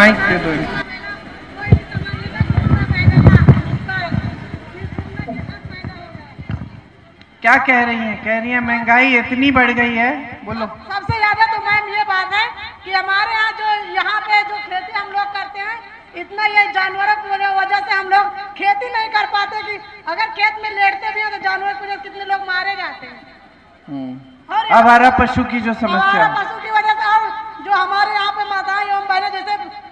Mic दे दो इनको। क्या कह रही हैं? कह रही हैं महंगाई इतनी बढ़ गई है। बोलो। सबसे ज्यादा तो मैम ये बात है कि हमारे यहाँ पे जो खेती हम लोग करते हैं, इतना ये जानवरों की वजह से हम लोग खेती नहीं कर पाते कि अगर खेत में लेटते भी हैं तो जानवरों की वजह से कितने लोग मारे जाते हैं। और आवारा पशु की जो समस्या आवारा है, पशु की वजह से, और जो हमारे यहाँ पे माताएं एवं बहनें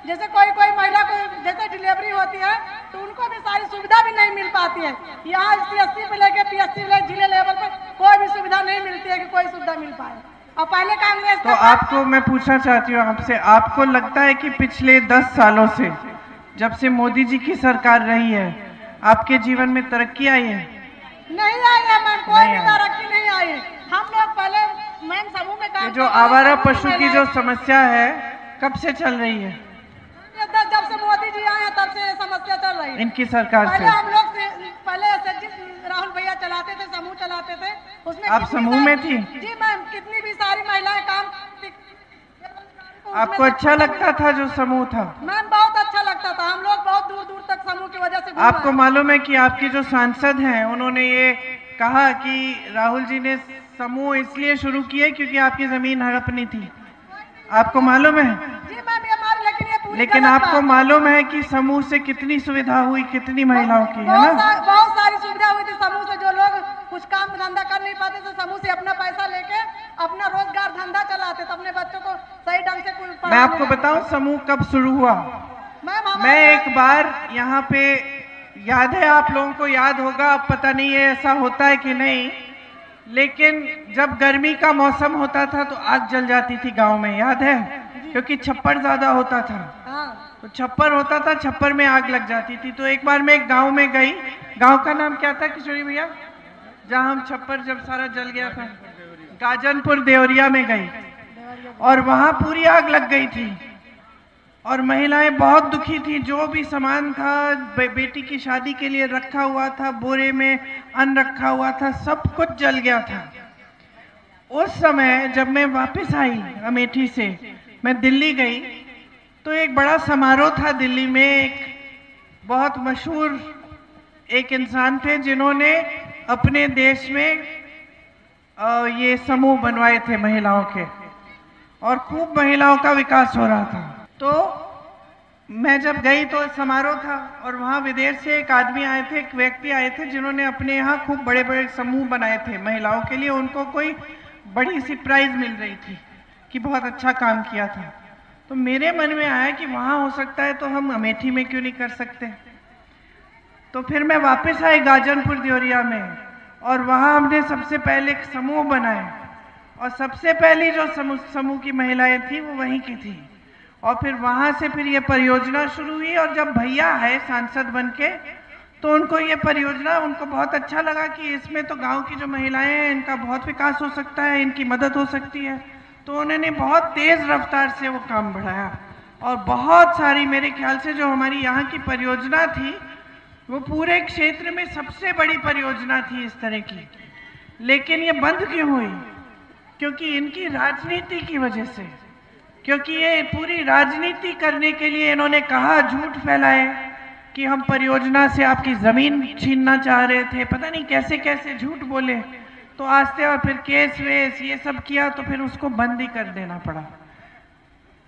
जैसे कोई महिला को जैसे डिलीवरी होती है तो उनको भी सारी सुविधा भी नहीं मिल पाती है। यहाँ CSC पे लेके PSC पे जिले लेवल पे कोई भी सुविधा नहीं मिलती है कि कोई सुविधा मिल पाए। और पहले कांग्रेस तो आपको मैं पूछना चाहती हूँ आपसे, आपको लगता है कि पिछले 10 सालों से जब से मोदी जी की सरकार रही है आपके जीवन में तरक्की आई है? नहीं आई है मैम, कोई भी तरक्की नहीं आई है। हम लोग पहले मैम समूह में काम, जो आवारा पशु की जो समस्या है कब से चल रही है? जब से मोदी जी आए हैं तब से ये समस्या चल रही है इनकी सरकार से। पहले हम लोग पहले राहुल भैया चलाते थे, समूह चलाते थे, उसमें आप समूह में थी? जी मैम, कितनी भी सारी महिलाएं काम। आपको अच्छा लगता था जो समूह था? मैम बहुत अच्छा लगता था, हम लोग बहुत दूर दूर तक समूह की वजह से। आपको मालूम है कि आपके जो सांसद हैं उन्होंने ये कहा कि राहुल जी ने समूह इसलिए शुरू किए क्योंकि आपकी जमीन हड़पनी थी। आपको मालूम है? जी मैम, ये हमारे लेकिन आपको मालूम है कि समूह से कितनी सुविधा हुई, कितनी महिलाओं की, है ना? बहुत सारी सुविधा हुई थी समूह से। जो लोग कुछ काम धंधा कर नहीं पाते थे, समूह से अपना पैसा लेके अपना रोजगार धंधा चलाते थे, अपने बच्चों को सही ढंग से। मैं आपको बताऊं समूह कब शुरू हुआ। मैं एक बार यहाँ पे, याद है आप लोगों को, याद होगा, अब पता नहीं है ऐसा होता है कि नहीं, लेकिन जब गर्मी का मौसम होता था तो आग जल जाती थी गांव में, याद है? क्योंकि छप्पर ज्यादा होता था। तो छप्पर होता था, छप्पर में आग लग जाती थी। तो एक बार मैं एक गांव में गई, गांव का नाम क्या था किशोरी भैया, जहां हम छप्पर जब सारा जल गया था? गाजनपुर देवरिया में गई और वहां पूरी आग लग गई थी और महिलाएं बहुत दुखी थी। जो भी सामान था बेटी की शादी के लिए रखा हुआ था, बोरे में अन्न रखा हुआ था, सब कुछ जल गया था। उस समय जब मैं वापस आई अमेठी से, मैं दिल्ली गई तो एक बड़ा समारोह था दिल्ली में। एक बहुत मशहूर एक इंसान थे जिन्होंने अपने देश में ये समूह बनवाए थे महिलाओं के, और खूब महिलाओं का विकास हो रहा था। तो मैं जब गई तो समारोह था और वहाँ विदेश से एक आदमी आए थे, एक व्यक्ति आए थे जिन्होंने अपने यहाँ खूब बड़े बड़े समूह बनाए थे महिलाओं के लिए। उनको कोई बड़ी सी प्राइज मिल रही थी कि बहुत अच्छा काम किया था। तो मेरे मन में आया कि वहाँ हो सकता है तो हम अमेठी में क्यों नहीं कर सकते। तो फिर मैं वापस आई गाजनपुर देवरिया में और वहाँ हमने सबसे पहले एक समूह बनाए और सबसे पहली जो समूह की महिलाएं थी वो वहीं की थी। और फिर वहाँ से फिर ये परियोजना शुरू हुई और जब भैया है सांसद बन के तो उनको ये परियोजना, उनको बहुत अच्छा लगा कि इसमें तो गांव की जो महिलाएं हैं इनका बहुत विकास हो सकता है, इनकी मदद हो सकती है। तो उन्होंने बहुत तेज रफ्तार से वो काम बढ़ाया और बहुत सारी, मेरे ख्याल से जो हमारी यहाँ की परियोजना थी वो पूरे क्षेत्र में सबसे बड़ी परियोजना थी इस तरह की। लेकिन ये बंद क्यों हुई? क्योंकि इनकी राजनीति की वजह से, क्योंकि ये पूरी राजनीति करने के लिए इन्होंने कहा, झूठ फैलाए कि हम परियोजना से आपकी जमीन छीनना चाह रहे थे, पता नहीं कैसे कैसे झूठ बोले। तो आस्ते और फिर केस वेस ये सब किया तो फिर उसको बंद ही कर देना पड़ा।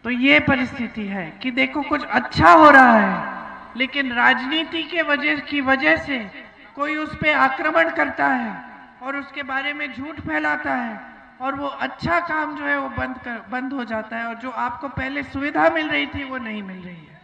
तो ये परिस्थिति है कि देखो कुछ अच्छा हो रहा है लेकिन राजनीति की वजह से कोई उस पर आक्रमण करता है और उसके बारे में झूठ फैलाता है और वो अच्छा काम जो है वो बंद हो जाता है और जो आपको पहले सुविधा मिल रही थी वो नहीं मिल रही है।